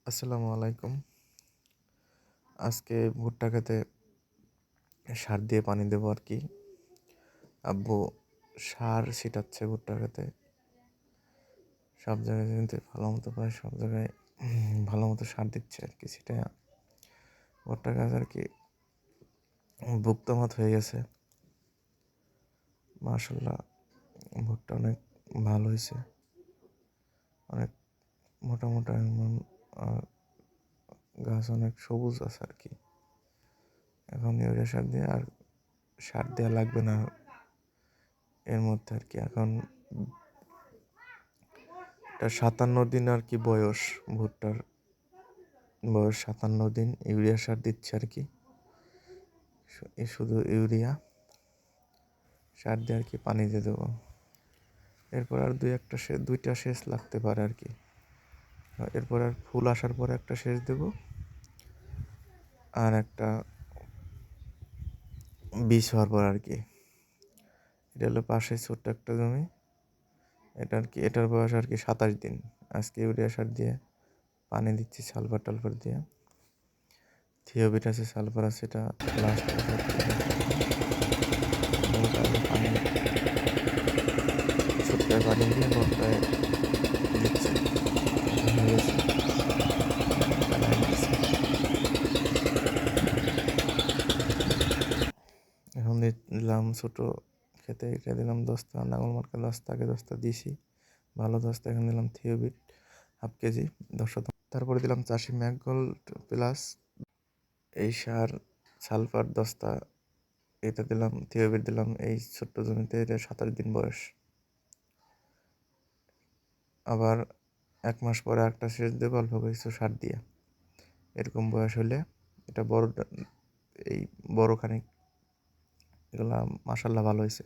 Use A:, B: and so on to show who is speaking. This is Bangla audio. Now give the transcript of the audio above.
A: আসসালামু আলাইকুম। আজকে ভুট্টা খেতে সার দিয়ে পানি দেবো আর কি। আব্বু সার ছিটাচ্ছে ভুট্টা খেতে। সব জায়গায় কিন্তু ভালো মতো পায়, সব জায়গায় ভালো মতো সার দিচ্ছে আর কি। সেটা ভুট্টা গাছ আর কি ভুক্তমাত হয়ে গেছে। মাশাল্লাহ, ভুট্টা অনেক ভালো হয়েছে, অনেক মোটা মোটা এমন গাছ অনেক সবুজ আছে আর কি। এখন ইউরিয়া সার দিয়ে আর সার দেওয়া লাগবে না এর মধ্যে আর কি। এখন এটা 57 দিন আর কি বয়স, ভুট্টার বয়স 57 দিন। ইউরিয়া সার দিচ্ছে আর কি, শুধু ইউরিয়া সার দিয়ে আর কি পানি দিয়ে দেবো। এরপর আর দুইটা সেচ লাগতে পারে আর কি। এরপর আর ফুল আসার পরে একটা সেচ দেবো, আর একটা বীজ হওয়ার পর আর কি। এটা হলো পাশে ছোট্ট একটা জমি, এটা আর কি। এটার বয়স আর কি 27 দিন। আজকে ইউরিয়া সার দিয়ে পানি দিচ্ছি, সালফার টালফার দিয়ে। থিওবিট আছে, সালফার আছে, এটা লাস্ট পানি ছোট্টায় পানি দিয়ে বড়টায় দিচ্ছে। হয়ে গেছে, এখন দিলাম ছোট খেতে, এটা দিলাম 10টা নাঙল মার্কা 10টা, আগে 10টা দিয়েছি ভালো 10টা। এখন দিলাম থিওবিট হাফ কেজি 10 তারপরে দিলাম চাষি ম্যাকগোল্ড প্লাস এই সার, সালফার 10টা। এটা দিলাম, থিওবিট দিলাম এই ছোট্ট জমিতে। এটা 27 দিন বয়স। আবার 1 মাস পরে একটা সেচ দেবো অল্প কিছু সার দিয়ে। এরকম বয়স হলে এটা বড়, এই বড় খানিক, এগুলা মাশাল্লাহ ভালো হয়েছে।